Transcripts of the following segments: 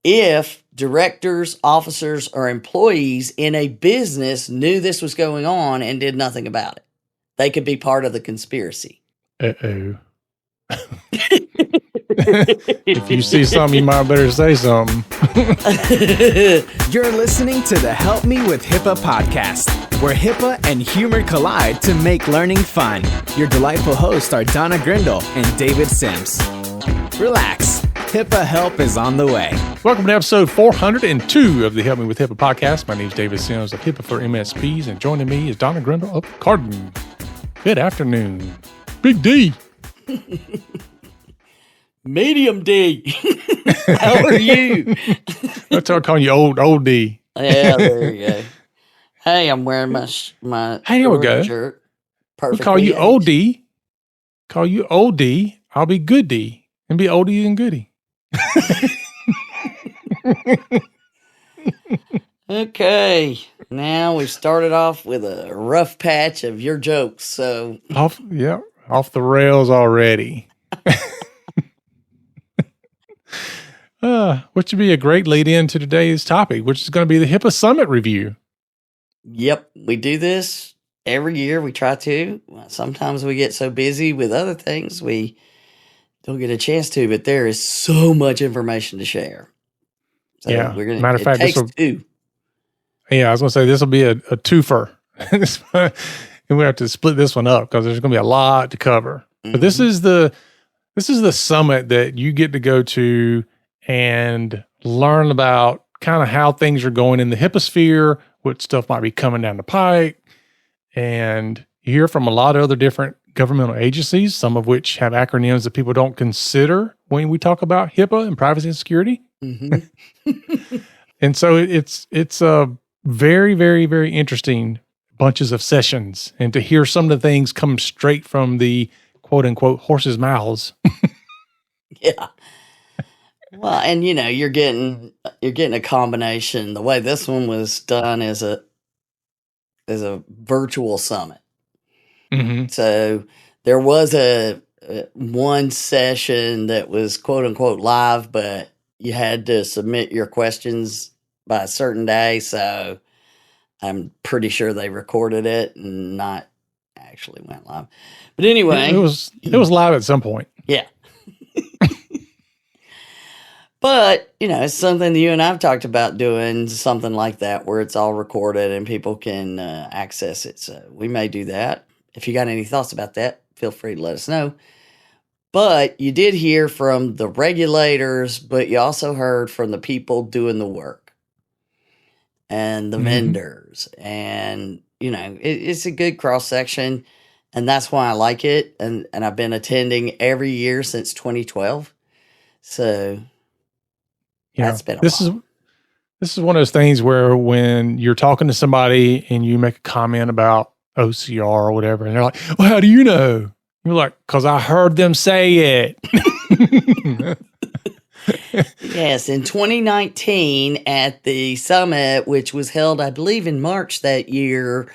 if directors, officers, or employees in a business knew this was going on and did nothing about it. They could be part of the conspiracy. Uh-oh. If you see something, you might better say something. You're listening to the Help Me With HIPAA podcast, where HIPAA and humor collide to make learning fun. Your delightful hosts are Donna Grindle and David Sims. Relax. HIPAA help is on the way. Welcome to episode 402 of the Help Me With HIPAA podcast. My name is David Sims of HIPAA for MSPs, and joining me is Donna Grindle of Cardin. Good afternoon. Big D. Medium D. How are you? That's what I'm calling you old D. Yeah, there you go. Hey, I'm wearing my Hey, here we go. shirt. We'll Perfectly call you aged. old D. Call you old D. I'll be good D. And be oldie and goodie. Okay, now we've started off with a rough patch of your jokes, so Off the rails already. Which would be a great lead into today's topic, which is going to be the HIPAA Summit review. yep, we do this every year. We try to. Sometimes we get so busy with other things we don't get a chance to, but there is so much information to share. So Yeah, we're gonna. matter of It fact, takes this will- two. Yeah, I was going to say this will be a twofer. And we have to split this one up because there's going to be a lot to cover. But this is the summit that you get to go to and learn about kind of how things are going in the HIPAAsphere, what stuff might be coming down the pike, and you hear from a lot of other different governmental agencies, some of which have acronyms that people don't consider when we talk about HIPAA and privacy and security. Mhm. And so it's a very, very, very interesting bunches of sessions, and to hear some of the things come straight from the quote unquote horse's mouths. Yeah. Well, and you're getting a combination. The way this one was done is a virtual summit. Mm-hmm. So there was a one session that was quote unquote live, but you had to submit your questions by a certain day. So I'm pretty sure they recorded it and not actually went live. But anyway, It was live at some point. yeah. But, it's something that you and I've talked about doing something like that where it's all recorded and people can access it. So we may do that. If you got any thoughts about that, feel free to let us know. But you did hear from the regulators, but you also heard from the people doing the work and the vendors. And, it's a good cross section. And that's why I like it. And I've been attending every year since 2012. So that's been a while. This is one of those things where when you're talking to somebody and you make a comment about OCR or whatever, and they're like, well, how do you know? You're like, because I heard them say it. Yes, in 2019 at the summit, which was held, I believe, in March that year,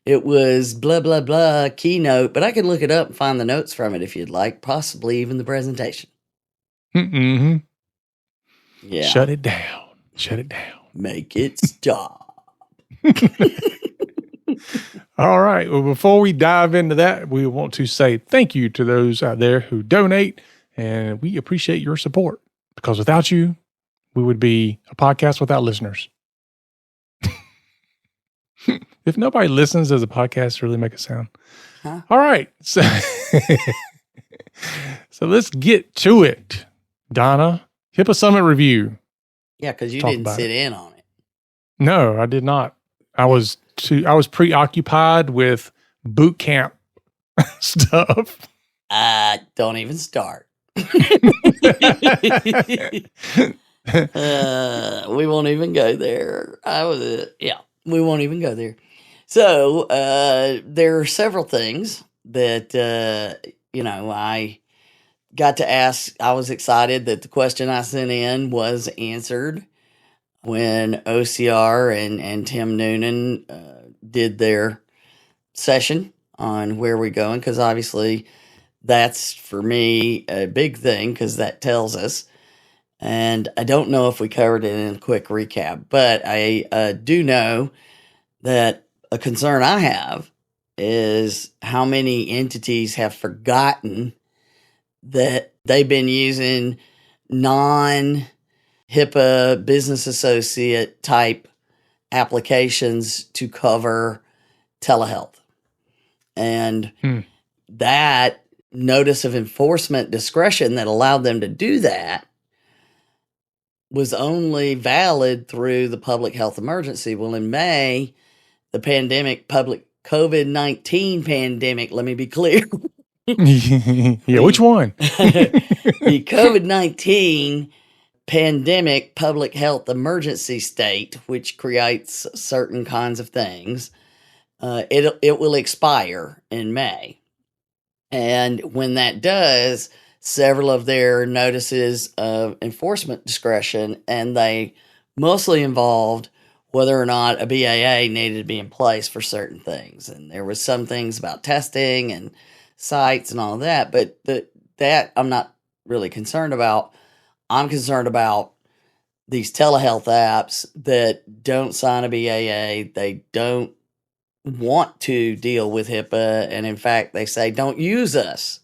it was blah, blah, blah keynote, but I can look it up and find the notes from it if you'd like, possibly even the presentation. Mm-hmm. Yeah. Shut it down. Shut it down. Make it stop. All right. Well, before we dive into that, we want to say thank you to those out there who donate, and we appreciate your support because without you, we would be a podcast without listeners. If nobody listens, does a podcast really make a sound? Huh? All right. So, so let's get to it. Donna, HIPAA Summit review. Yeah, because you Talk didn't about sit in on it. No, I did not. I was preoccupied with boot camp stuff. Don't even start. We won't even go there. We won't even go there. So there are several things that I got to ask. I was excited that the question I sent in was answered when OCR and Tim Noonan did their session on where we're going, because obviously that's, for me, a big thing, because that tells us. And I don't know if we covered it in a quick recap, but I do know that a concern I have is how many entities have forgotten that they've been using non-HIPAA business associate type applications to cover telehealth. And that notice of enforcement discretion that allowed them to do that was only valid through the public health emergency. Well, in May, the COVID-19 pandemic, let me be clear. Yeah, which one? The COVID-19 pandemic public health emergency state, which creates certain kinds of things, it will expire in May. And when that does, several of their notices of enforcement discretion, and they mostly involved whether or not a BAA needed to be in place for certain things. And there was some things about testing and sites and all of that, but that I'm not really concerned about. I'm concerned about these telehealth apps that don't sign a BAA. They don't want to deal with HIPAA. And in fact, they say, don't use us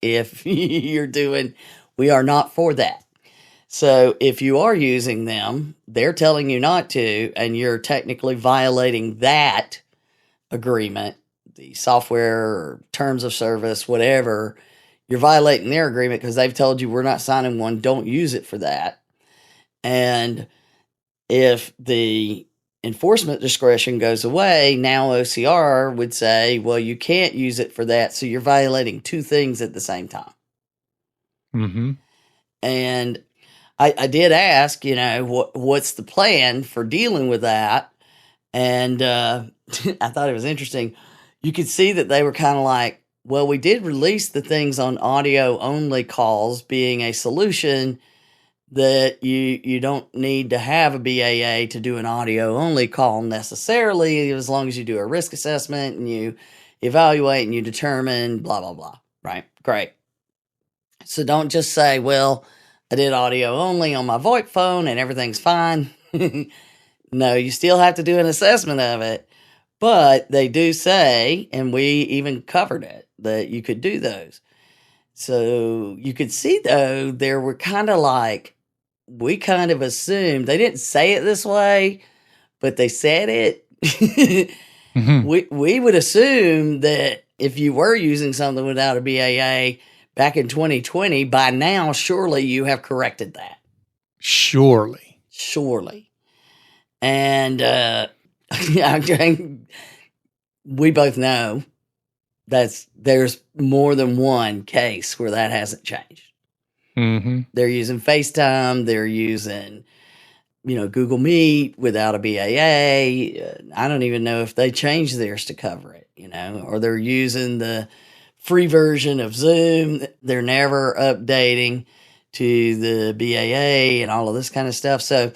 if we are not for that. So if you are using them, they're telling you not to, and you're technically violating that agreement, the software or terms of service, whatever, you're violating their agreement because they've told you we're not signing one, don't use it for that. And if the enforcement discretion goes away, now OCR would say, well, you can't use it for that, so you're violating two things at the same time. Mm-hmm. And I did ask, what's the plan for dealing with that? And I thought it was interesting. You could see that they were kind of like, well, we did release the things on audio-only calls being a solution that you don't need to have a BAA to do an audio-only call necessarily, as long as you do a risk assessment and you evaluate and you determine blah, blah, blah. Right? Great. So don't just say, well, I did audio only on my VoIP phone and everything's fine. No, you still have to do an assessment of it. But they do say, and we even covered it, that you could do those. So you could see, though, there were kind of like, we kind of assumed, they didn't say it this way, but they said it. Mm-hmm. We would assume that if you were using something without a BAA back in 2020, by now, surely you have corrected that. Surely. And we both know there's more than one case where that hasn't changed. Mm-hmm. They're using FaceTime. They're using, Google Meet without a BAA. I don't even know if they changed theirs to cover it, or they're using the free version of Zoom. They're never updating to the BAA and all of this kind of stuff. So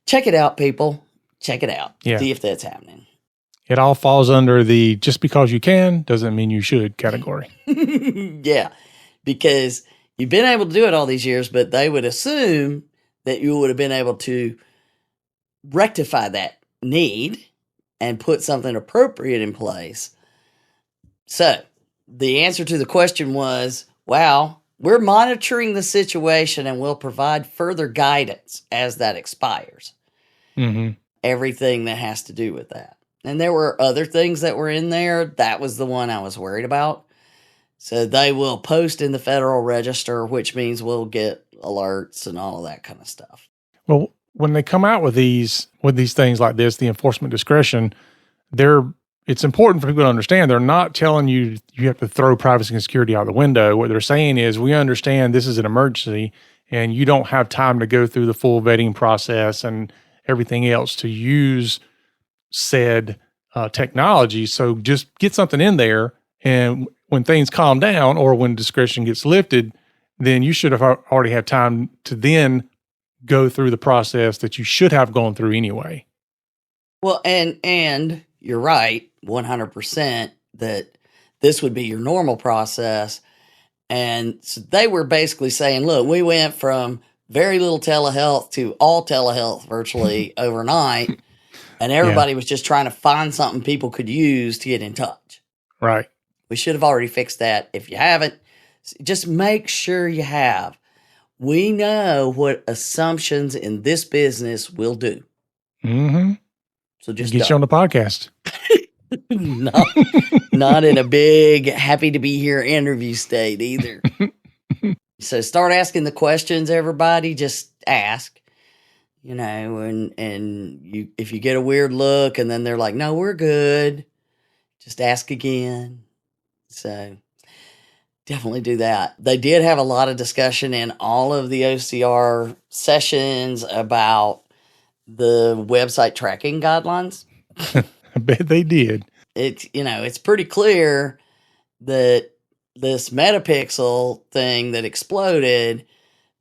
check it out, people. Check it out. Yeah. See if that's happening. It all falls under the just because you can doesn't mean you should category. Yeah, because you've been able to do it all these years, but they would assume that you would have been able to rectify that need and put something appropriate in place. So the answer to the question was, wow, we're monitoring the situation and we'll provide further guidance as that expires. Mm-hmm. Everything that has to do with that. And there were other things that were in there. That was the one I was worried about. So they will post in the Federal Register, which means we'll get alerts and all of that kind of stuff. Well, when they come out with these things like this, the enforcement discretion, it's important for people to understand they're not telling you have to throw privacy and security out the window. What they're saying is, we understand this is an emergency and you don't have time to go through the full vetting process and everything else to use said technology. So just get something in there, and when things calm down or when discretion gets lifted, then you should have already had time to then go through the process that you should have gone through anyway. Well, and you're right, 100%, that this would be your normal process. And so they were basically saying, look, we went from very little telehealth to all telehealth virtually overnight. And everybody was just trying to find something people could use to get in touch. Right. We should have already fixed that. If you haven't, just make sure you have. We know what assumptions in this business will do. Mm-hmm. So just get you on the podcast. not in a big happy to be here interview state either. So start asking the questions, everybody. Just ask. You know, and you, if you get a weird look and then they're like, no, we're good, just ask again. So definitely do that. They did have a lot of discussion in all of the OCR sessions about the website tracking guidelines. I bet they did. It's pretty clear that this metapixel thing that exploded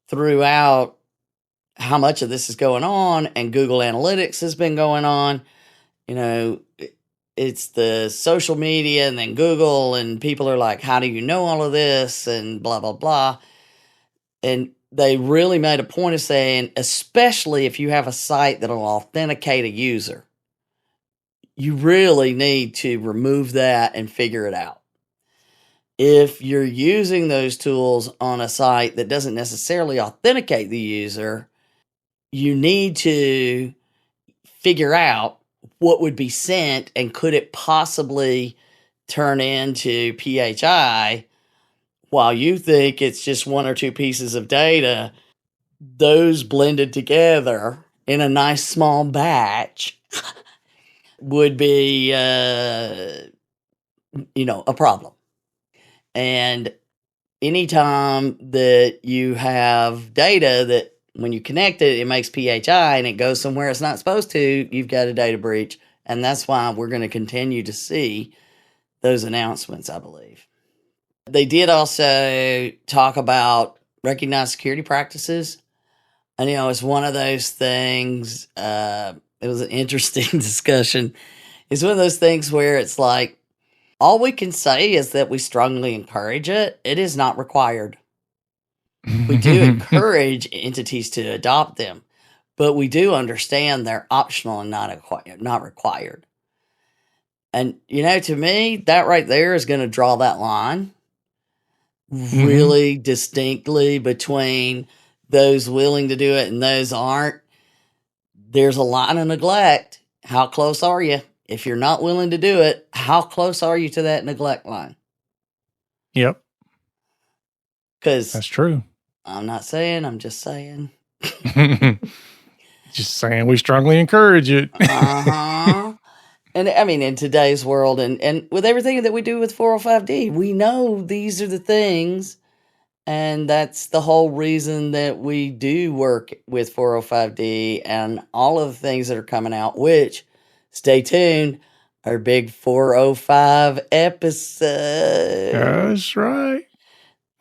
throughout how much of this is going on, and Google Analytics has been going on. It's the social media and then Google, and people are like, how do you know all of this? And blah, blah, blah. And they really made a point of saying, especially if you have a site that'll authenticate a user, you really need to remove that and figure it out. If you're using those tools on a site that doesn't necessarily authenticate the user, you need to figure out what would be sent and could it possibly turn into PHI while you think it's just one or two pieces of data. Those blended together in a nice small batch would be, a problem. And anytime that you have data that when you connect it, it makes PHI and it goes somewhere it's not supposed to, you've got a data breach. And that's why we're going to continue to see those announcements, I believe. They did also talk about recognized security practices. And, it's one of those things, it was an interesting discussion. It's one of those things where it's like, all we can say is that we strongly encourage it. It is not required. We do encourage entities to adopt them, but we do understand they're optional and not required. And, to me, that right there is going to draw that line really distinctly between those willing to do it and those aren't. There's a line of neglect. How close are you? If you're not willing to do it, how close are you to that neglect line? Yep. Because that's true. I'm not saying, I'm just saying. Just saying we strongly encourage it. Uh-huh. And I mean, in today's world and with everything that we do with 405D, we know these are the things. And that's the whole reason that we do work with 405D and all of the things that are coming out, which, stay tuned, our big 405 episode. That's right.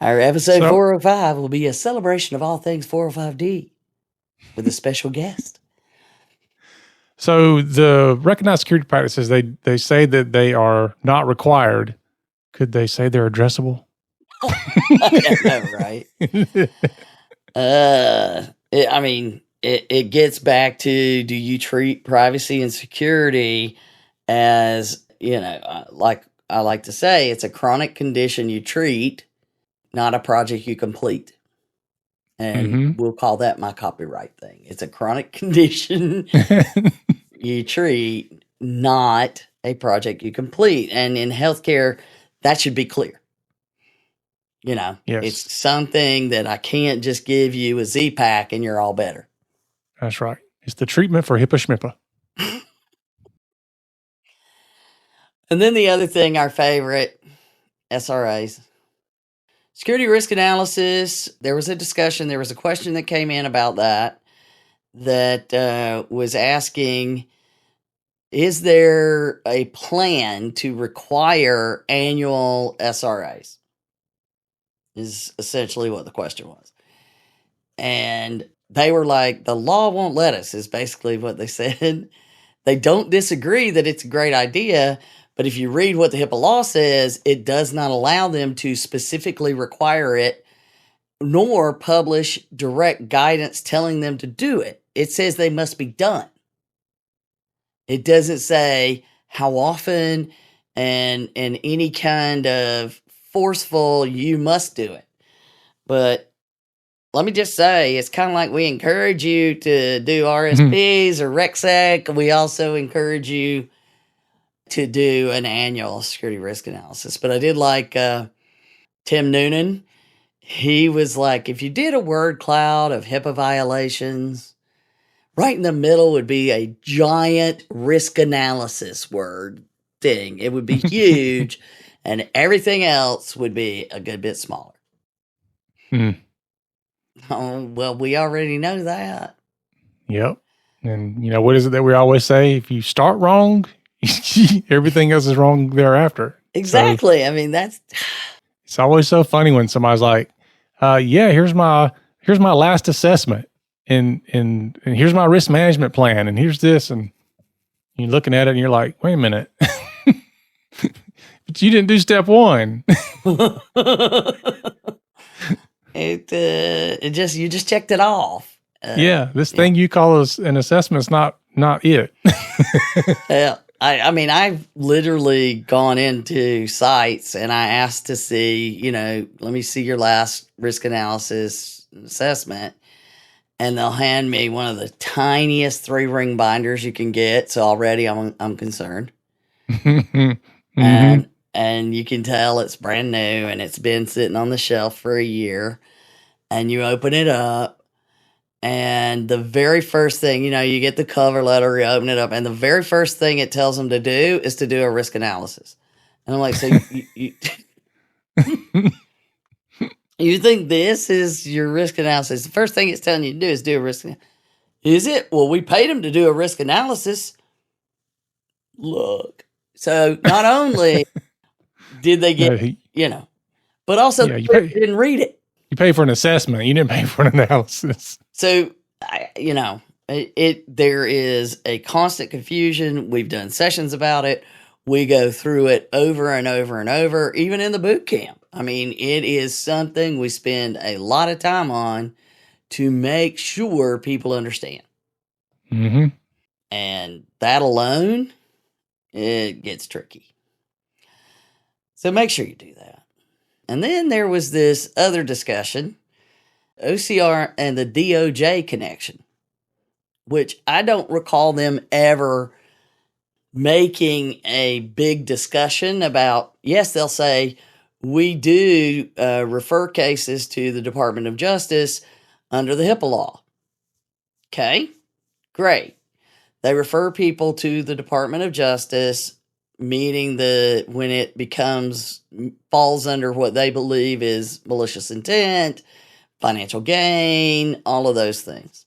Our episode 405 will be a celebration of all things 405D with a special guest. So the recognized security practices, they say that they are not required. Could they say they're addressable? I know, right? It gets back to, do you treat privacy and security as, like I like to say, it's a chronic condition you treat, not a project you complete. And we'll call that my copyright thing. It's a chronic condition you treat, not a project you complete. And in healthcare, that should be clear. Yes. It's something that I can't just give you a Z-Pack and you're all better. That's right. It's the treatment for HIPAA And then the other thing, our favorite, SRAs. Security risk analysis, there was a discussion, there was a question that came in about that was asking, is there a plan to require annual SRAs? Is essentially what the question was. And they were like, the law won't let us, is basically what they said. They don't disagree that it's a great idea, but if you read what the HIPAA law says, it does not allow them to specifically require it nor publish direct guidance telling them to do it. It says they must be done. It doesn't say how often and any kind of forceful you must do it. But let me just say, it's kind of like we encourage you to do RSPs or RecSec. We also encourage you to do an annual security risk analysis. But I did like Tim Noonan. He was like, if you did a word cloud of HIPAA violations, right in the middle would be a giant risk analysis word thing. It would be huge, and everything else would be a good bit smaller. Oh, well, we already know that. Yep. And, what is it that we always say? If you start wrong, everything else is wrong thereafter. Exactly. So, I mean, it's always so funny when somebody's like, here's my last assessment and here's my risk management plan and here's this. And you're looking at it and you're like, wait a minute. But you didn't do step one. You just checked it off. This thing you call an assessment is not it. Yeah. I mean, I've literally gone into sites and I asked to see, let me see your last risk analysis assessment. And they'll hand me one of the tiniest 3-ring binders you can get. So already I'm concerned. Mm-hmm. And you can tell it's brand new and it's been sitting on the shelf for a year. And you open it up, and the very first thing, you get the cover letter, you open it up, and the very first thing it tells them to do is to do a risk analysis. And I'm like, so you think this is your risk analysis? The first thing it's telling you to do is do a risk analysis. Is it? Well, we paid them to do a risk analysis. Look. So not only did they get, but also they didn't read it. You pay for an assessment. You didn't pay for an analysis. So, there is a constant confusion. We've done sessions about it. We go through it over and over and over, even in the boot camp. I mean, it is something we spend a lot of time on to make sure people understand. Mm-hmm. And that alone, it gets tricky. So make sure you do that. And then there was this other discussion, OCR and the Doj connection, which I don't recall them ever making a big discussion about. Yes, they'll say, we do refer cases to the Department of Justice under the HIPAA law. Okay, great. They refer people to the Department of Justice, meaning when it falls under what they believe is malicious intent, financial gain, all of those things.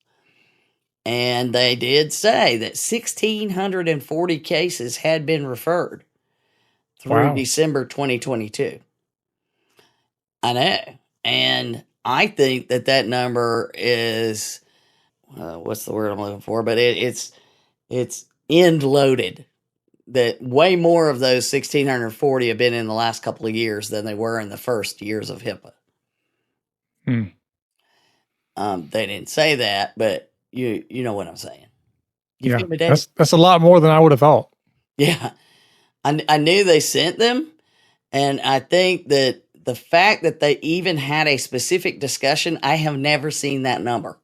And they did say that 1,640 cases had been referred through December 2022. I know. And I think that number is, what's the word I'm looking for? But it's end loaded. That way more of those 1,640 have been in the last couple of years than they were in the first years of HIPAA. They didn't say that, but you know what I'm saying. You feel me, Dave? That's a lot more than I would have thought. Yeah. I knew they sent them, and I think that the fact that they even had a specific discussion, I have never seen that number.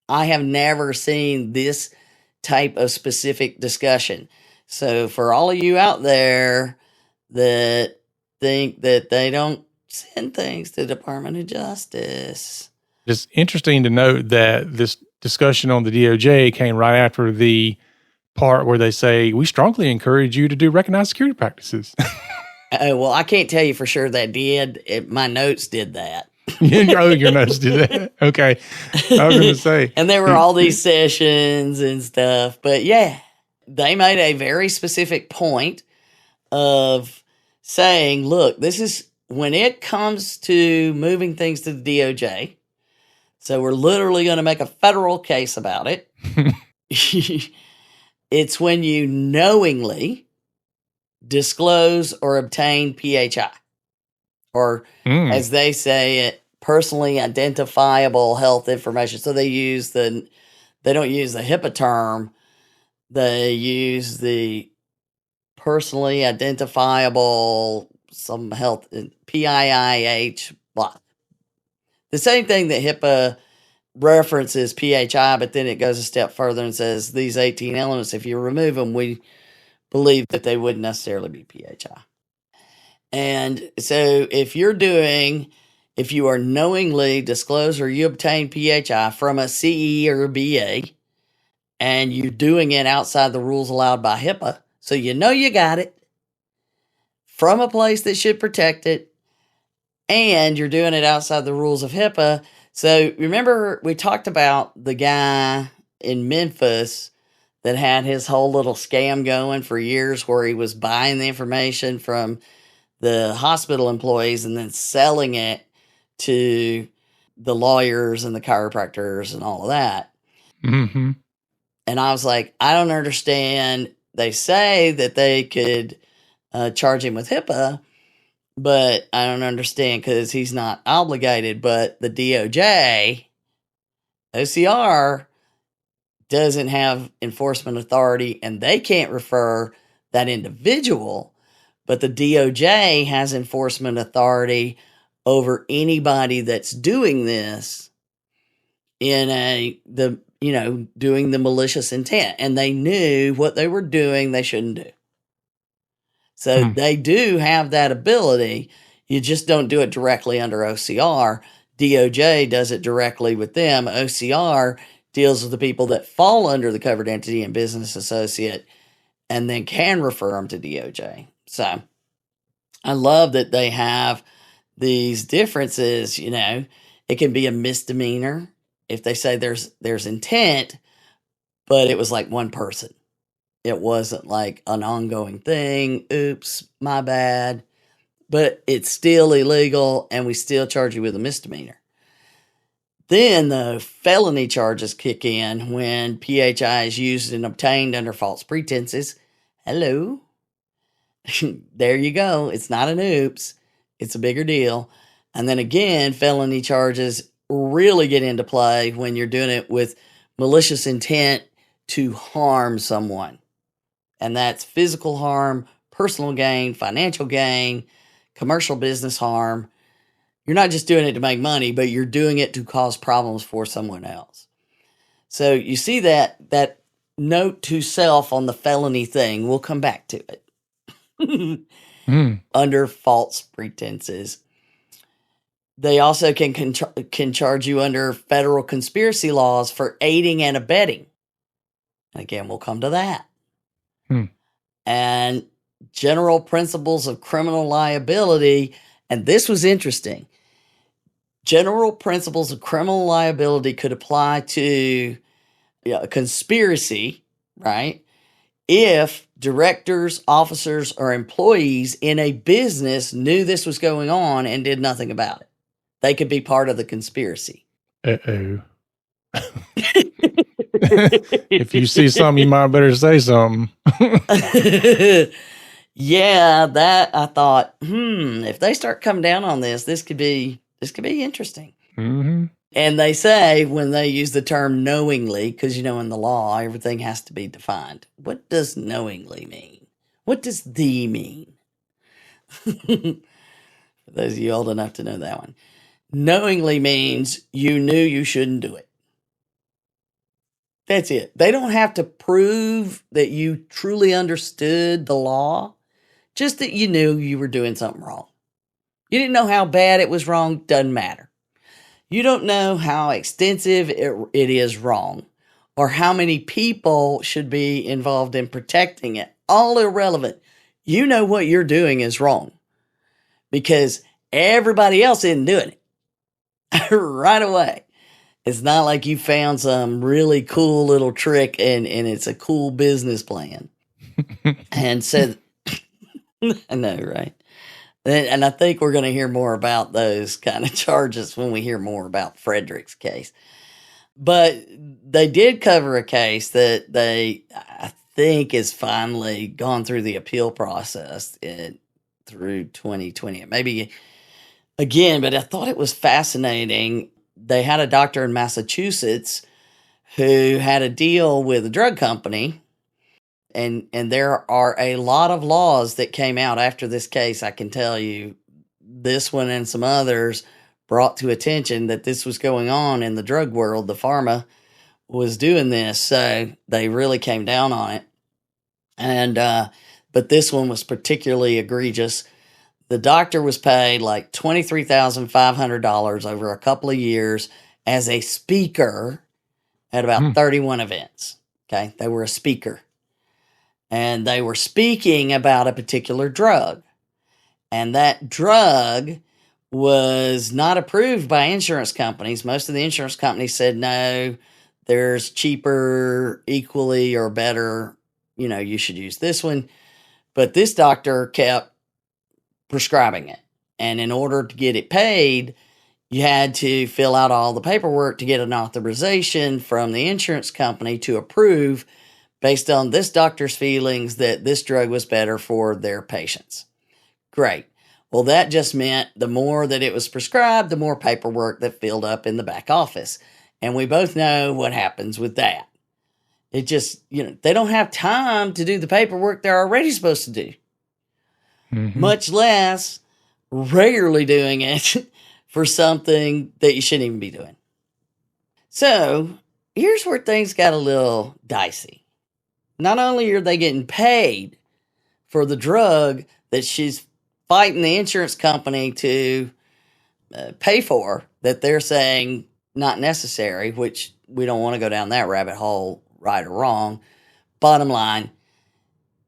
I have never seen this type of specific discussion. So for all of you out there that think that they don't send things to the Department of Justice. It's interesting to note that this discussion on the DOJ came right after the part where they say, we strongly encourage you to do recognized security practices. Well, I can't tell you for sure that did. My notes did that. Your notes did that. Okay. I was going to say. And there were all these sessions and stuff. But yeah, they made a very specific point of saying, look, this is when it comes to moving things to the DOJ. So we're literally going to make a federal case about it. It's when you knowingly disclose or obtain PHI. or as they say it, personally identifiable health information. So they don't use the HIPAA term. They use the personally identifiable, some health, PIIH, blah. The same thing that HIPAA references PHI, but then it goes a step further and says these 18 elements, if you remove them, we believe that they wouldn't necessarily be PHI. And so if you are knowingly disclose or you obtain PHI from a CE or a BA, and you're doing it outside the rules allowed by HIPAA, so you know you got it from a place that should protect it, and you're doing it outside the rules of HIPAA. So remember, we talked about the guy in Memphis that had his whole little scam going for years where he was buying the information from the hospital employees and then selling it to the lawyers and the chiropractors and all of that. Mm-hmm. And I was like, I don't understand. They say that they could charge him with HIPAA, but I don't understand because he's not obligated. But the DOJ, OCR, doesn't have enforcement authority, and they can't refer that individual. But the DOJ has enforcement authority over anybody that's doing this in doing the malicious intent. And they knew what they were doing they shouldn't do. So they do have that ability. You just don't do it directly under OCR. DOJ does it directly with them. OCR deals with the people that fall under the covered entity and business associate and then can refer them to DOJ. So I love that they have these differences. It can be a misdemeanor if they say there's intent, but it was like one person. It wasn't like an ongoing thing. Oops, my bad. But it's still illegal, and we still charge you with a misdemeanor. Then the felony charges kick in when PHI is used and obtained under false pretenses. Hello. There you go. It's not an oops. It's a bigger deal. And then again, felony charges really get into play when you're doing it with malicious intent to harm someone. And that's physical harm, personal gain, financial gain, commercial business harm. You're not just doing it to make money, but you're doing it to cause problems for someone else. So you see that note to self on the felony thing. We'll come back to it. Under false pretenses. They also can charge you under federal conspiracy laws for aiding and abetting. Again, we'll come to that. And general principles of criminal liability. And this was interesting. General principles of criminal liability could apply to a conspiracy, right? If directors, officers, or employees in a business knew this was going on and did nothing about it. They could be part of the conspiracy. Uh-oh. If you see something, you might better say something. Yeah, that I thought, if they start coming down on this could be interesting. Mm-hmm. And they say when they use the term knowingly, because in the law, everything has to be defined. What does knowingly mean? What does "the" mean? For those of you old enough to know that one. Knowingly means you knew you shouldn't do it. That's it. They don't have to prove that you truly understood the law, just that you knew you were doing something wrong. You didn't know how bad it was wrong, doesn't matter. You don't know how extensive it is wrong, or how many people should be involved in protecting it. All irrelevant. You know what you're doing is wrong because everybody else isn't doing it right away. It's not like you found some really cool little trick and it's a cool business plan. And so, I know, right? And I think we're going to hear more about those kind of charges when we hear more about Frederick's case. But they did cover a case that I think, is finally gone through the appeal process through 2020. Maybe again, but I thought it was fascinating. They had a doctor in Massachusetts who had a deal with a drug company. And there are a lot of laws that came out after this case. I can tell you this one and some others brought to attention that this was going on in the drug world. The pharma was doing this. So they really came down on it. And, but this one was particularly egregious. The doctor was paid like $23,500 over a couple of years as a speaker at about 31 events. Okay. They were a speaker. And they were speaking about a particular drug. And that drug was not approved by insurance companies. Most of the insurance companies said, no, there's cheaper, equally or better, you should use this one. But this doctor kept prescribing it. And in order to get it paid, you had to fill out all the paperwork to get an authorization from the insurance company to approve based on this doctor's feelings that this drug was better for their patients. Great. Well, that just meant the more that it was prescribed, the more paperwork that filled up in the back office. And we both know what happens with that. It just, they don't have time to do the paperwork they're already supposed to do. Much less regularly doing it for something that you shouldn't even be doing. So here's where things got a little dicey. Not only are they getting paid for the drug that she's fighting the insurance company to pay for, that they're saying not necessary, which we don't want to go down that rabbit hole, right or wrong. Bottom line,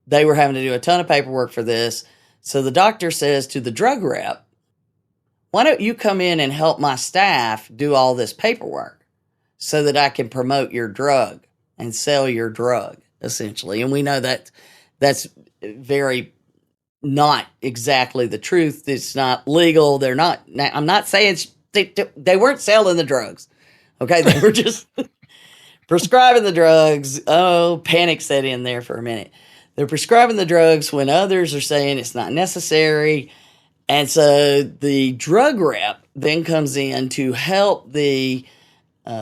they were having to do a ton of paperwork for this. So the doctor says to the drug rep, why don't you come in and help my staff do all this paperwork so that I can promote your drug and sell your drug, essentially. And we know that that's very not exactly the truth. It's not legal. They're not, I'm not saying they weren't selling the drugs. Okay. They were just prescribing the drugs. Oh, panic set in there for a minute. They're prescribing the drugs when others are saying it's not necessary. And so the drug rep then comes in to help the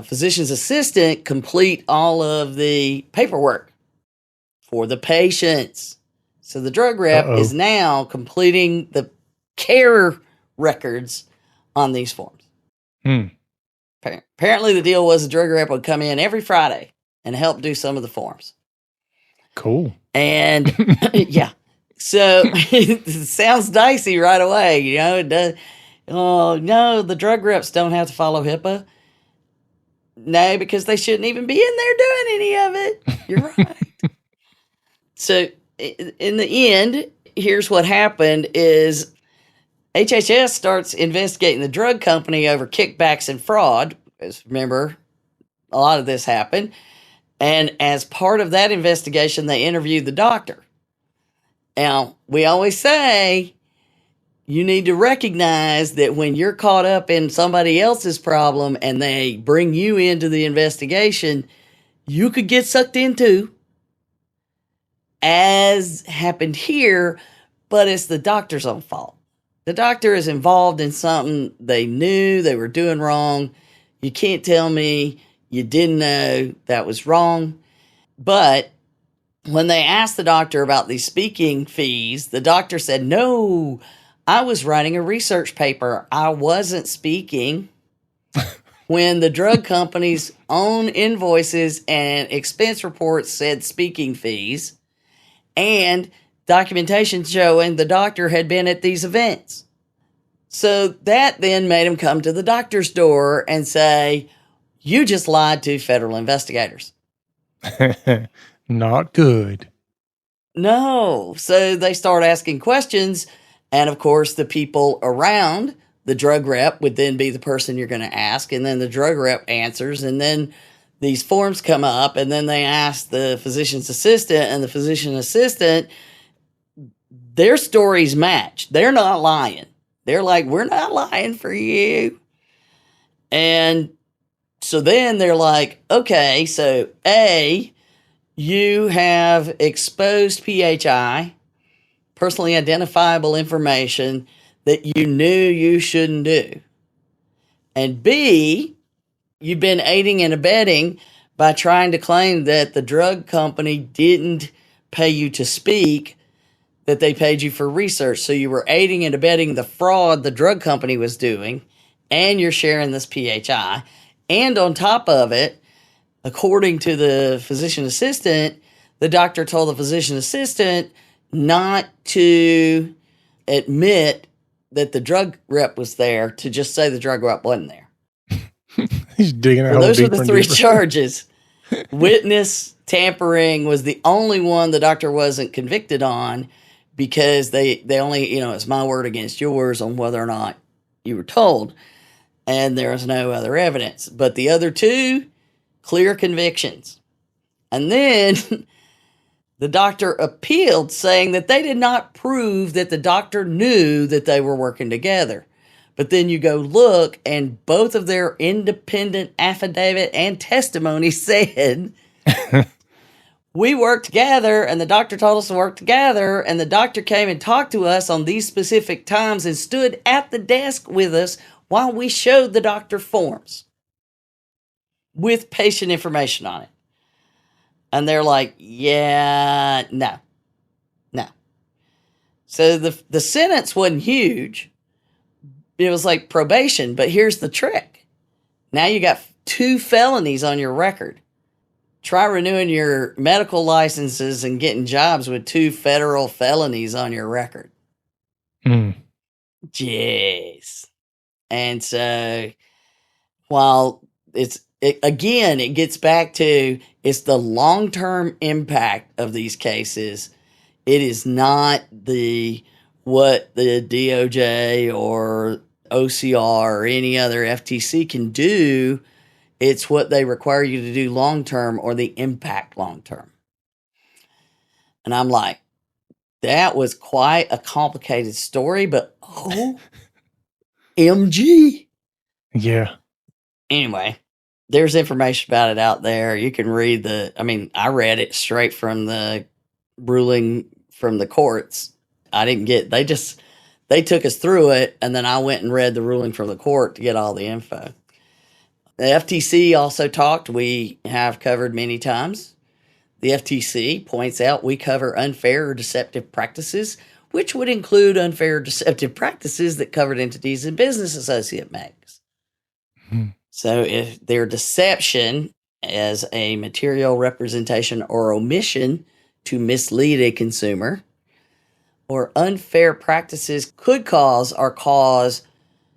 physician's assistant complete all of the paperwork for the patients. So the drug rep is now completing the care records on these forms. Apparently the deal was the drug rep would come in every Friday and help do some of the forms. Cool. And yeah, so it sounds dicey right away. It does. Oh, no, the drug reps don't have to follow HIPAA. No, because they shouldn't even be in there doing any of it. You're right. So in the end, here's what happened is HHS starts investigating the drug company over kickbacks and fraud. As remember, a lot of this happened. And as part of that investigation, they interviewed the doctor. Now, we always say you need to recognize that when you're caught up in somebody else's problem and they bring you into the investigation, you could get sucked into, as happened here, but it's the doctor's own fault. The doctor is involved in something they knew they were doing wrong. You can't tell me you didn't know that was wrong. But when they asked the doctor about these speaking fees, the doctor said, no, I was writing a research paper. I wasn't speaking. When the drug company's own invoices and expense reports said speaking fees, and documentation showing the doctor had been at these events. So that then made him come to the doctor's door and say, you just lied to federal investigators. Not good. No. So they start asking questions. And of course, the people around the drug rep would then be the person you're going to ask. And then the drug rep answers. And then these forms come up. And then they ask the physician's assistant. And the physician assistant, their stories match. They're not lying. They're like, we're not lying for you. And so then they're like, okay, so A, you have exposed PHI, personally identifiable information, that you knew you shouldn't do. And B, you've been aiding and abetting by trying to claim that the drug company didn't pay you to speak, that they paid you for research. So you were aiding and abetting the fraud the drug company was doing, and you're sharing this PHI. And on top of it, according to the physician assistant, the doctor told the physician assistant not to admit that the drug rep was there, to just say the drug rep wasn't there. He's digging a Well, hole those were deeper the and three deeper. charges. Witness tampering was the only one the doctor wasn't convicted on, because they only, it's my word against yours on whether or not you were told. And there was no other evidence. But the other two, clear convictions. And then the doctor appealed, saying that they did not prove that the doctor knew that they were working together. But then you go look, and both of their independent affidavit and testimony said, we worked together, and the doctor told us to work together, and the doctor came and talked to us on these specific times and stood at the desk with us while we showed the doctor forms with patient information on it. And they're like, yeah, no. So the sentence wasn't huge. It was like probation, but here's the trick. Now you got 2 felonies on your record. Try renewing your medical licenses and getting jobs with 2 federal felonies on your record. Jeez. And so, while it gets back to, it's the long-term impact of these cases. It is not what the DOJ or OCR or any other FTC can do. It's what they require you to do long-term, or the impact long-term. And I'm like, that was quite a complicated story, but OMG. Yeah. Anyway, there's information about it out there. You can read I read it straight from the ruling from the courts. They took us through it, and then I went and read the ruling from the court to get all the info. The FTC also talked, we have covered many times. The FTC points out we cover unfair or deceptive practices, which would include unfair or deceptive practices that covered entities and business associate makes. So if their deception as a material representation or omission to mislead a consumer, or unfair practices could cause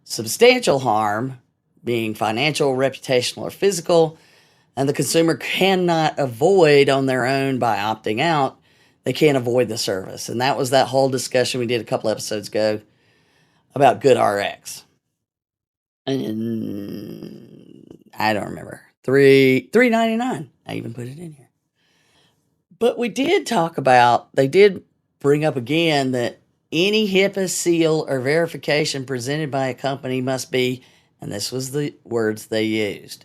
substantial harm, being financial, reputational, or physical, and the consumer cannot avoid on their own by opting out, they can't avoid the service. And that was that whole discussion we did a couple episodes ago about GoodRx. And I don't remember. $3.99. I even put it in here. But we did talk about, they did bring up again that any HIPAA seal or verification presented by a company must be, and this was the words they used,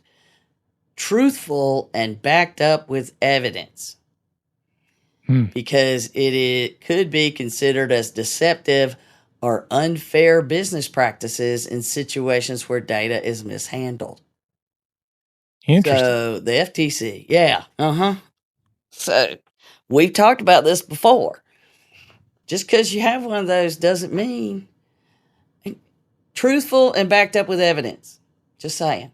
truthful and backed up with evidence. Because it could be considered as deceptive or unfair business practices in situations where data is mishandled. Interesting. So the FTC, yeah, So we've talked about this before. Just because you have one of those doesn't mean truthful and backed up with evidence. Just saying.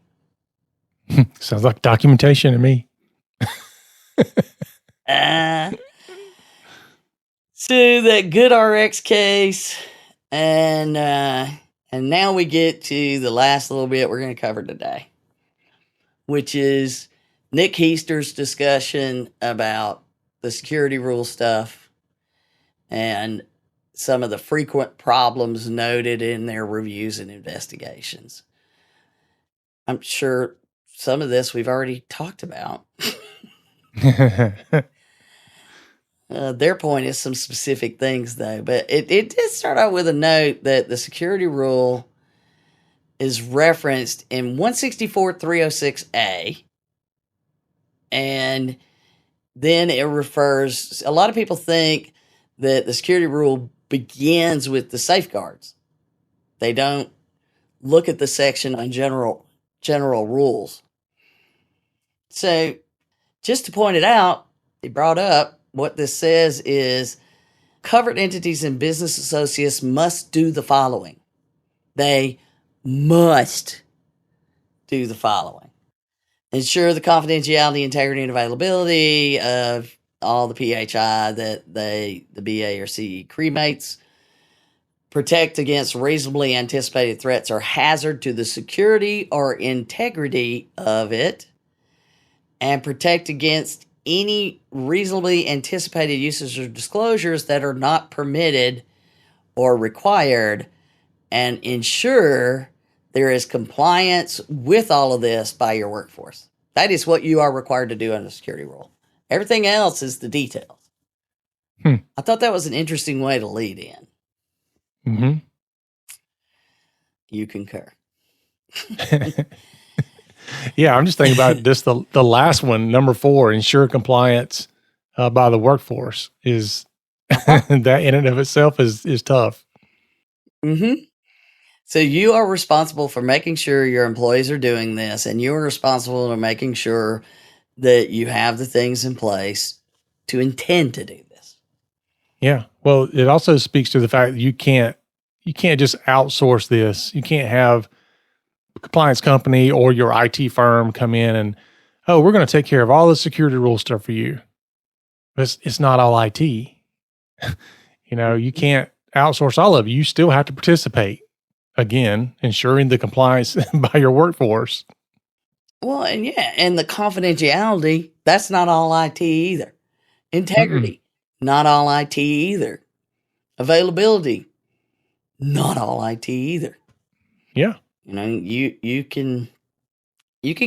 Sounds like documentation to me. So that GoodRx case, and now we get to the last little bit we're going to cover today, which is Nick Heister's discussion about the security rule stuff and some of the frequent problems noted in their reviews and investigations. I'm sure some of this we've already talked about. Their point is some specific things, though. But it did start out with a note that the security rule is referenced in 164.306A. And then it refers, a lot of people think that the security rule begins with the safeguards. They don't look at the section on general rules. So just to point it out, he brought up what this says is covered entities and business associates must do the following. They must do the following. Ensure the confidentiality, integrity, and availability of all the PHI that the BA or CE cremates. Protect against reasonably anticipated threats or hazard to the security or integrity of it. And protect against any reasonably anticipated uses or disclosures that are not permitted or required, and ensure there is compliance with all of this by your workforce. That is what you are required to do under the security rule. Everything else is the details. I thought that was an interesting way to lead in. Mm-hmm. You concur. Yeah, I'm just thinking about this. The last one, number 4, ensure compliance by the workforce is that in and of itself is tough. Mm-hmm. So you are responsible for making sure your employees are doing this, and you are responsible for making sure that you have the things in place to intend to do this. Yeah. Well, it also speaks to the fact that you can't just outsource this. You can't have a compliance company or your IT firm come in and, oh, we're going to take care of all the security rule stuff for you. It's not all IT. You can't outsource all of it. You still have to participate. Again, ensuring the compliance by your workforce. Well, and the confidentiality, that's not all IT either. Integrity, not all IT either. Availability, not all IT either. Yeah. You can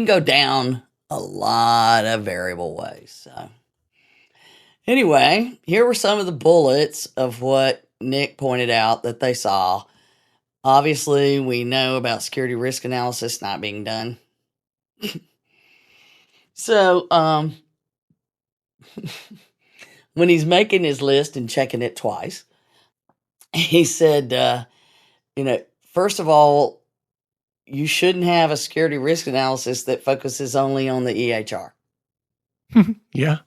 go down a lot of variable ways. So anyway, here were some of the bullets of what Nick pointed out that they saw. Obviously, we know about security risk analysis not being done. So, when he's making his list and checking it twice, he said, first of all, you shouldn't have a security risk analysis that focuses only on the EHR. Yeah.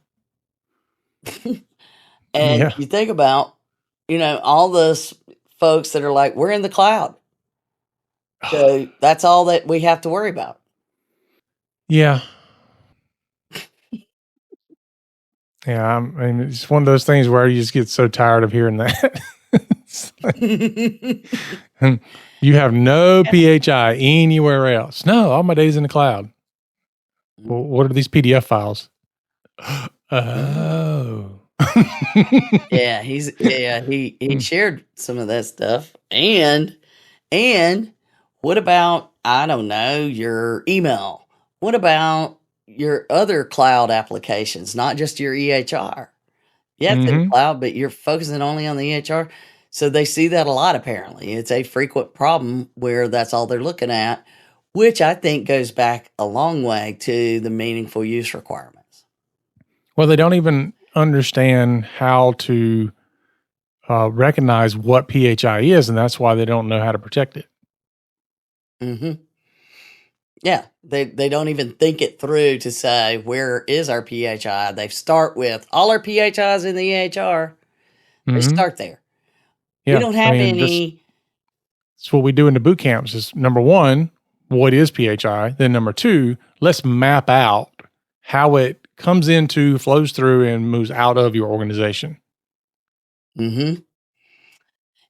And you think about, all those folks that are like, we're in the cloud. So that's all that we have to worry about. Yeah. Yeah. I mean, it's one of those things where you just get so tired of hearing that. You have no PHI anywhere else. No, all my days in the cloud. Well, what are these PDF files? Oh. Yeah, he shared some of that stuff. And what about, I don't know, your email? What about your other cloud applications, not just your EHR? Yeah, it's in the cloud, but you're focusing only on the EHR. So they see that a lot, apparently. It's a frequent problem where that's all they're looking at, which I think goes back a long way to the meaningful use requirements. Well, they don't even understand how to recognize what PHI is, and that's why they don't know how to protect it. Mm-hmm. Yeah, they don't even think it through to say, where is our PHI? They start with, all our PHIs in the EHR. They start there. Yeah, we don't have any. That's what we do in the boot camps is, number 1, what is PHI? Then number 2, let's map out how it comes into, flows through, and moves out of your organization. Mm-hmm.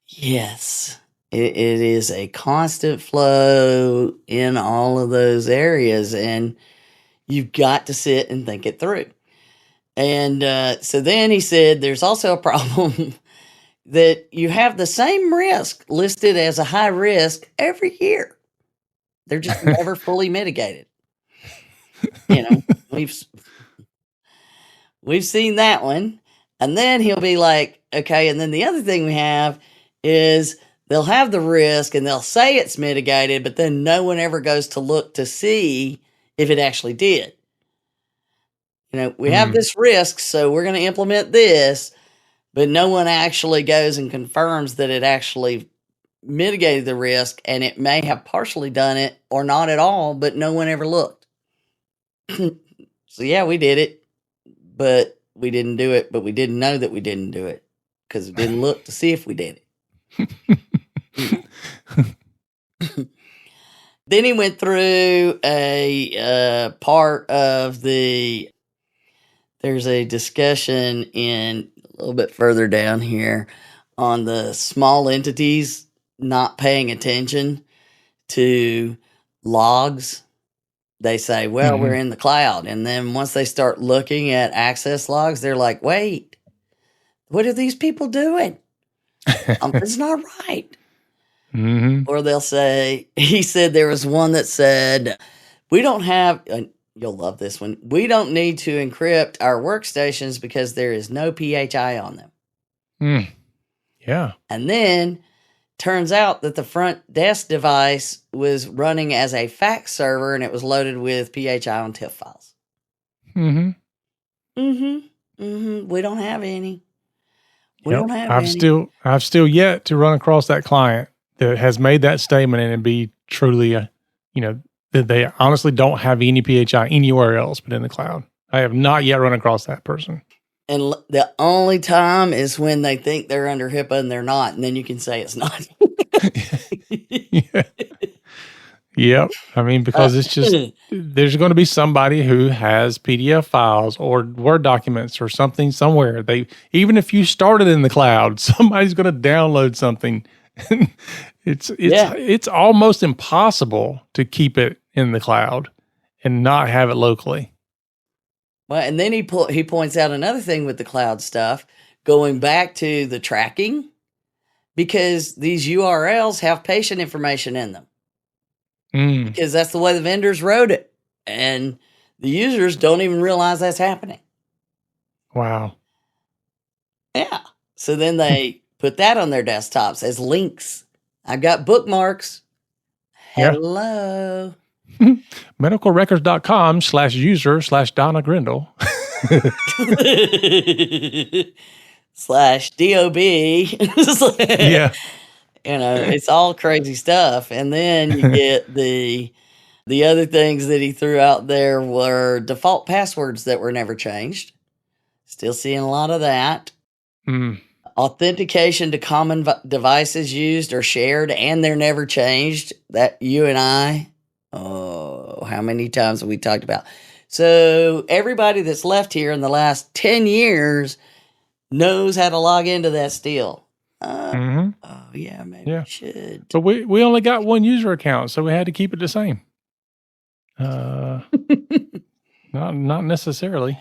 Yes. It is a constant flow in all of those areas, and you've got to sit and think it through. And so then he said there's also a problem that you have the same risk listed as a high risk every year. They're just never fully mitigated. We've seen that one. And then he'll be like, okay, and then the other thing we have is they'll have the risk and they'll say it's mitigated, but then no one ever goes to look to see if it actually did. We have this risk, so we're going to implement this, but no one actually goes and confirms that it actually mitigated the risk, and it may have partially done it or not at all, but no one ever looked. So yeah, we did it, but we didn't do it, but we didn't know that we didn't do it because we didn't look to see if we did it. Then he went through a part of there's a discussion a little bit further down here on the small entities not paying attention to logs. They say, well, we're in the cloud. And then once they start looking at access logs, they're like, wait, what are these people doing? It's not right. Mm-hmm. Or they'll say, he said there was one that said, we don't have, you'll love this one, we don't need to encrypt our workstations because there is no PHI on them. Yeah. And then turns out that the front desk device was running as a fax server and it was loaded with PHI on TIFF files. We don't have any. We don't have any. I've still yet to run across that client that has made that statement and be truly, that they honestly don't have any PHI anywhere else but in the cloud. I have not yet run across that person. And the only time is when they think they're under HIPAA and they're not, and then you can say it's not. Yeah. Yep. I mean, because it's just, there's going to be somebody who has PDF files or Word documents or something somewhere. Even if you started in the cloud, somebody's going to download something. It's almost impossible to keep it in the cloud and not have it locally. Well, and then he points out another thing with the cloud stuff, going back to the tracking, because these URLs have patient information in them. Because that's the way the vendors wrote it. And the users don't even realize that's happening. Wow. Yeah. So then they put that on their desktops as links. I've got bookmarks. Hello. medicalrecords.com/user/Donna Grindle. /DOB. Yeah. It's all crazy stuff. And then you get the other things that he threw out there were default passwords that were never changed. Still seeing a lot of that. Authentication to common devices used or shared, and they're never changed. That you and I, how many times have we talked about? So everybody that's left here in the last 10 years knows how to log into that still. Oh, yeah, maybe we should. But we only got one user account, so we had to keep it the same. Not necessarily.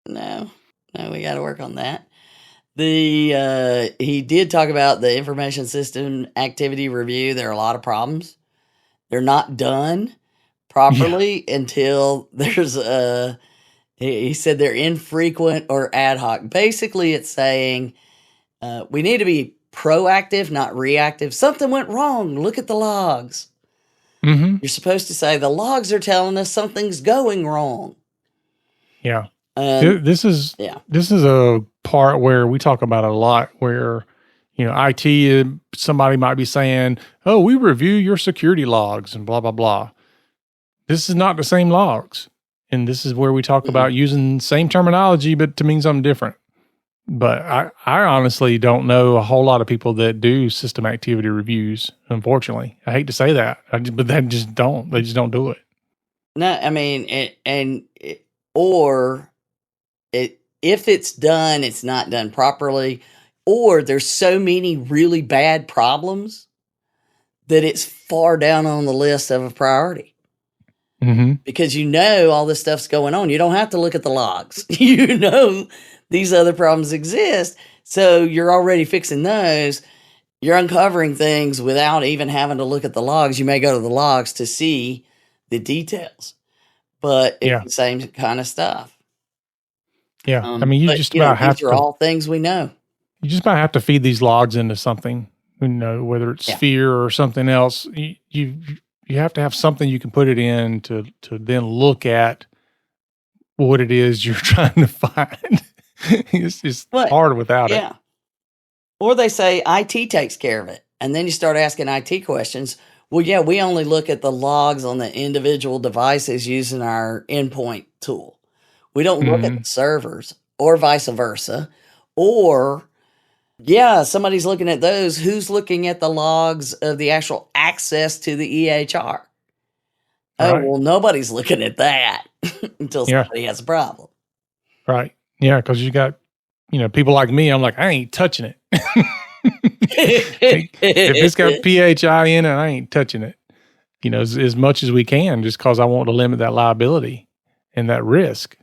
No, we got to work on that. He did talk about the information system activity review. There are a lot of problems. They're not done properly until there's he said they're infrequent or ad hoc. Basically, it's saying we need to be proactive, not reactive. Something went wrong. Look at the logs. You're supposed to say the logs are telling us something's going wrong. Yeah. This is a part where we talk about it a lot where, IT, somebody might be saying, oh, we review your security logs and blah, blah, blah. This is not the same logs. And this is where we talk about using the same terminology, but to mean something different. But I honestly don't know a whole lot of people that do system activity reviews, unfortunately. I hate to say that, but they just don't do it. No, I mean, if it's done, it's not done properly, or there's so many really bad problems that it's far down on the list of a priority. Because all this stuff's going on. You don't have to look at the logs. These other problems exist. So you're already fixing those. You're uncovering things without even having to look at the logs. You may go to the logs to see the details, but it's the same kind of stuff. Yeah. I mean, you just about have to. These are all things we know. You just about have to feed these logs into something, whether it's Sphere or something else. You have to have something you can put it in to then look at what it is you're trying to find. It's just hard without it. Yeah. Or they say IT takes care of it. And then you start asking IT questions. Well, yeah, we only look at the logs on the individual devices using our endpoint tool. We don't look at the servers or vice versa. Or, yeah, somebody's looking at those. Who's looking at the logs of the actual access to the EHR? Oh, Right. well, nobody's looking at that until Yeah. somebody has a problem. Right. Yeah. Because you got, people like me, I'm like, I ain't touching it. If it's got PHI in it, I ain't touching it, as much as we can, just because I want to limit that liability and that risk.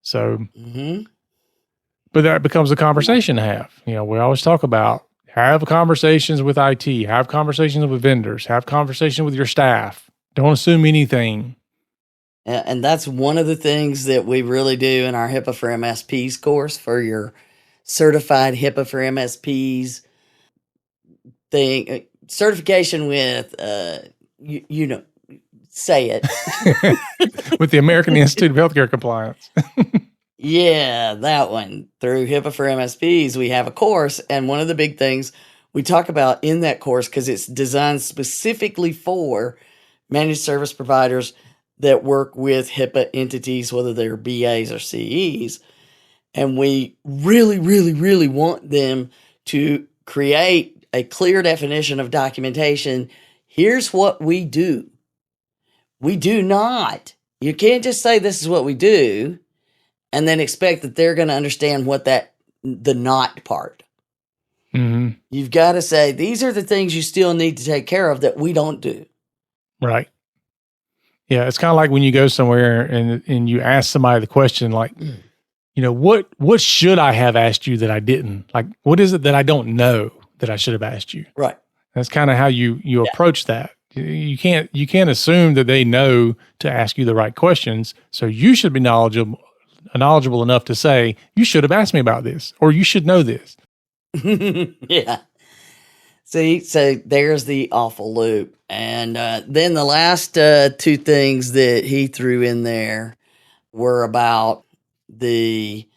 So, but that becomes a conversation to have. We always talk about have conversations with IT, have conversations with vendors, have conversations with your staff. Don't assume anything. And that's one of the things that we really do in our HIPAA for MSPs course for your certified HIPAA for MSPs thing, certification with, say it. With the American Institute of Healthcare Compliance. Yeah, that one. Through HIPAA for MSPs, we have a course. And one of the big things we talk about in that course, because it's designed specifically for managed service providers that work with HIPAA entities, whether they're BAs or CEs. And we really, really, really want them to create a clear definition of documentation. Here's what we do. We do not. You can't just say this is what we do and then expect that they're going to understand what the not part. Mm-hmm. You've got to say, these are the things you still need to take care of that we don't do. Right. Yeah. It's kind of like when you go somewhere and you ask somebody the question, like, what should I have asked you that I didn't? Like, what is it that I don't know that I should have asked you? Right. That's kind of how you approach that. You can't assume that they know to ask you the right questions. So you should be knowledgeable enough to say, you should have asked me about this, or you should know this. Yeah. See, so there's the awful loop. And then the last two things that he threw in there were about the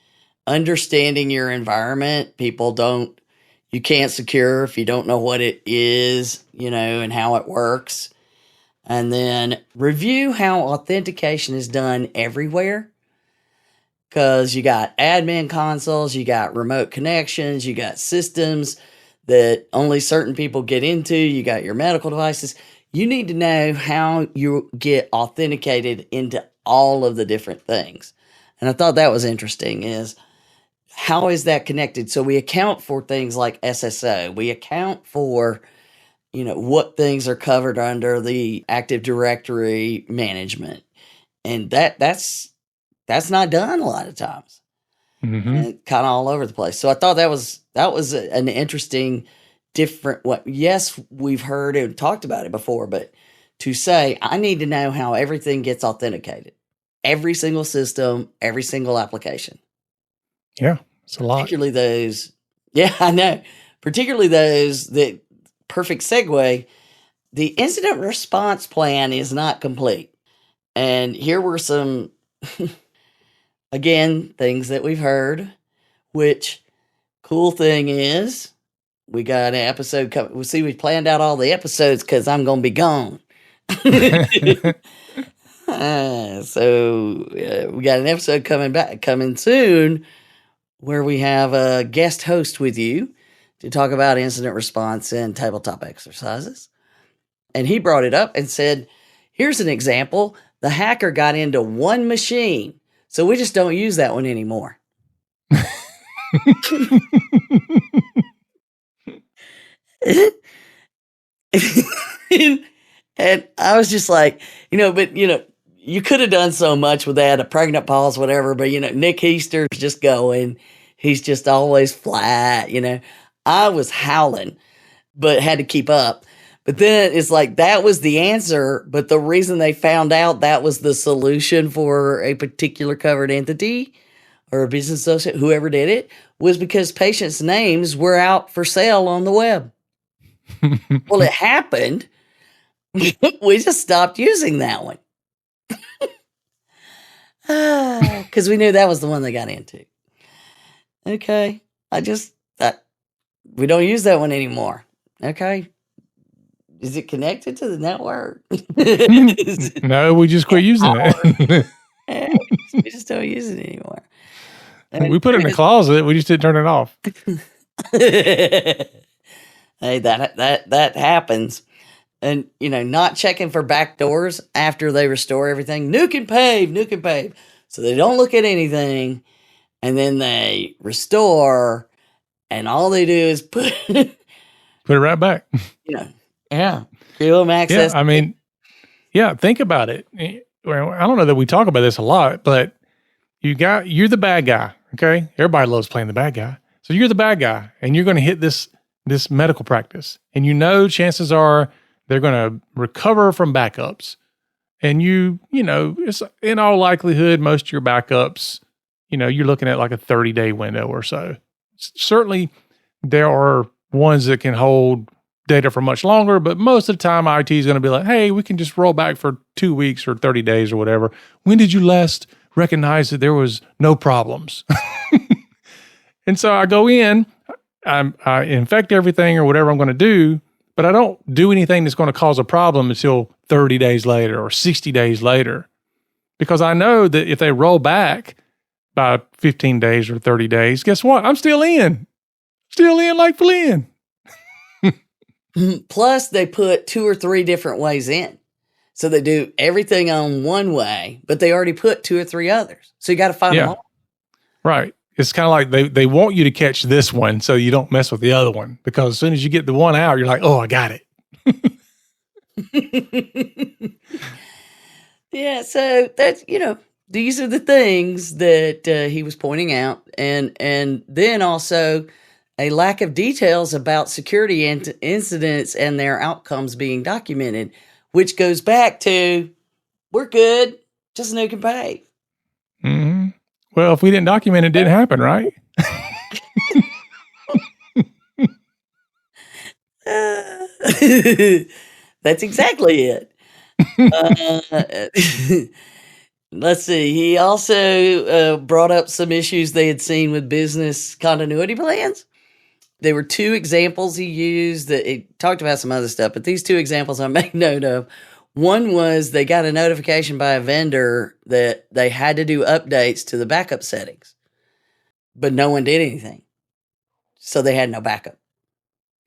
understanding your environment. You can't secure if you don't know what it is, and how it works. And then review how authentication is done everywhere. Because you got admin consoles, you got remote connections, you got systems that only certain people get into, you got your medical devices. You need to know how you get authenticated into all of the different things. And I thought that was interesting, is how is that connected? So we account for things like SSO. We account for, what things are covered under the Active Directory management. And that's not done a lot of times. Mm-hmm. And kind of all over the place. So I thought that was an interesting, different what. Yes, we've heard and talked about it before, but to say, I need to know how everything gets authenticated. Every single system, every single application. Yeah, it's a lot. Particularly those, yeah, I know. Particularly those that, perfect segue, the incident response plan is not complete. And here were some, again, things that we've heard, which cool thing is we got an episode coming. We'll see, we planned out all the episodes because I'm going to be gone. So we got an episode coming soon, where we have a guest host with you to talk about incident response and tabletop exercises. And he brought it up and said, here's an example. The hacker got into one machine, so we just don't use that one anymore. And I was just like, but you could have done so much with that, a pregnant pause, whatever. But Nick Easter's just going. He's just always flat. I was howling, but had to keep up. But then it's like, that was the answer. But the reason they found out that was the solution for a particular covered entity or a business associate, whoever did it, was because patients' names were out for sale on the web. Well, it happened. We just stopped using that one. Because we knew that was the one they got into. Okay. We don't use that one anymore. Okay. Is it connected to the network? No, we just quit using it. We just don't use it anymore. We put it in the closet. We just didn't turn it off. Hey, that happens. And, not checking for back doors after they restore everything. Nuke and pave. So they don't look at anything. And then they restore. And all they do is put it right back. Yeah. Give them access. Yeah, I mean, think about it. Well, I don't know that we talk about this a lot, but you're the bad guy, okay? Everybody loves playing the bad guy. So you're the bad guy, and you're going to hit this medical practice. And chances are they're going to recover from backups. And it's in all likelihood, most of your backups, you're looking at like a 30-day window or so. Certainly, there are ones that can hold data for much longer, but most of the time, IT is going to be like, hey, we can just roll back for 2 weeks or 30 days or whatever. When did you last recognize that there was no problems? And so I go in, I infect everything or whatever I'm going to do, but I don't do anything that's going to cause a problem until 30 days later or 60 days later. Because I know that if they roll back by 15 days or 30 days, guess what? I'm still in. Still in like Flynn. Plus, they put 2 or 3 different ways in. So they do everything on one way, but they already put 2 or 3 others. So you got to find them all. Right. It's kind of like they want you to catch this one so you don't mess with the other one. Because as soon as you get the one out, you're like, oh, I got it. Yeah, so that's, these are the things that he was pointing out. And then also a lack of details about security incidents and their outcomes being documented, which goes back to, we're good, just nuke and pave. Mm-hmm. Well, if we didn't document it, didn't happen, right? That's exactly it. Let's see. He also brought up some issues they had seen with business continuity plans. There were 2 examples he used that he talked about some other stuff, but these 2 examples I made note of. One was they got a notification by a vendor that they had to do updates to the backup settings, but no one did anything. So they had no backup.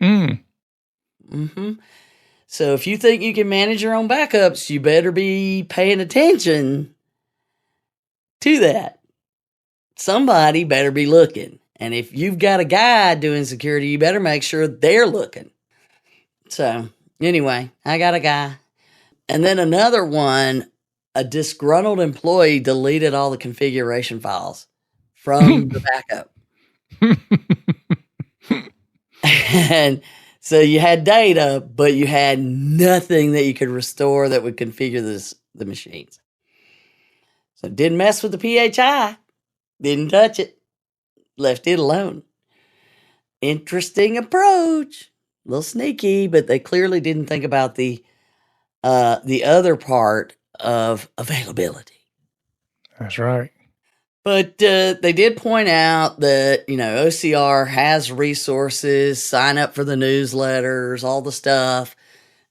Mm-hmm. So if you think you can manage your own backups, you better be paying attention to that. Somebody better be looking. And if you've got a guy doing security, you better make sure they're looking. So anyway, I got a guy. And then another one, a disgruntled employee deleted all the configuration files from the backup. And so you had data, but you had nothing that you could restore that would configure the machines. So didn't mess with the PHI. Didn't touch it. Left it alone. Interesting approach. A little sneaky, but they clearly didn't think about the other part of availability. That's right. But they did point out that, OCR has resources, sign up for the newsletters, all the stuff.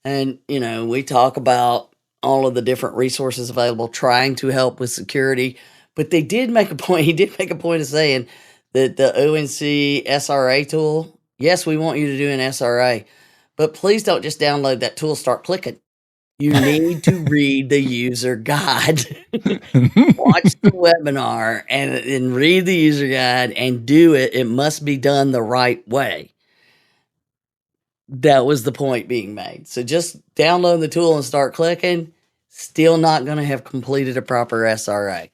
And, we talk about all of the different resources available, trying to help with security. But they did make a point. He did make a point of saying that the ONC SRA tool, yes, we want you to do an SRA, but please don't just download that tool, start clicking. You need to read the user guide, watch the webinar and read the user guide and do it. It must be done the right way. That was the point being made. So just download the tool and start clicking. Still not going to have completed a proper SRA.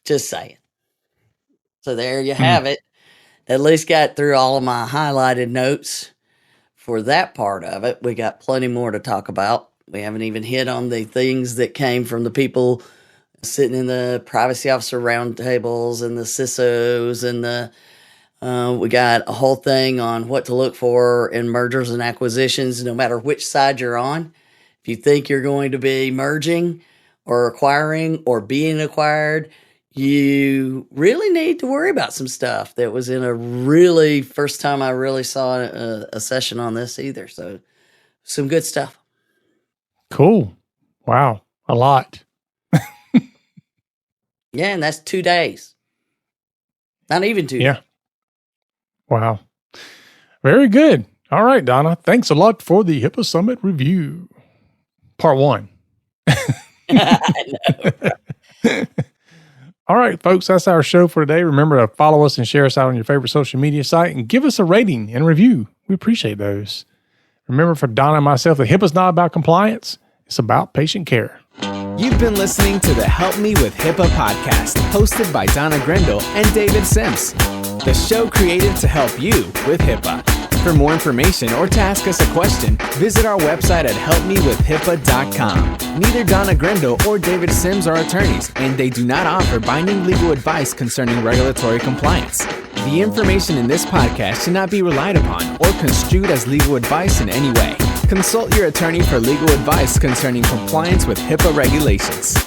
Just saying. So there you have it. At least got through all of my highlighted notes for that part of it. We got plenty more to talk about. We haven't even hit on the things that came from the people sitting in the privacy officer roundtables and the CISOs and we got a whole thing on what to look for in mergers and acquisitions, no matter which side you're on. If you think you're going to be merging or acquiring or being acquired, you really need to worry about some stuff. That was in a really first time I really saw a session on this either. So some good stuff. Cool. Wow. A lot. Yeah, and that's 2 days. Not even 2 days. Yeah. Wow. Very good. All right, Donna. Thanks a lot for the HIPAA Summit review. Part 1. I know. All right, folks, that's our show for today. Remember to follow us and share us out on your favorite social media site and give us a rating and review. We appreciate those. Remember, for Donna and myself, that HIPAA's not about compliance. It's about patient care. You've been listening to the Help Me With HIPAA podcast, hosted by Donna Grindle and David Sims. The show created to help you with HIPAA. For more information or to ask us a question, visit our website at helpmewithhipaa.com. Neither Donna Grindle or David Sims are attorneys, and they do not offer binding legal advice concerning regulatory compliance. The information in this podcast should not be relied upon or construed as legal advice in any way. Consult your attorney for legal advice concerning compliance with HIPAA regulations.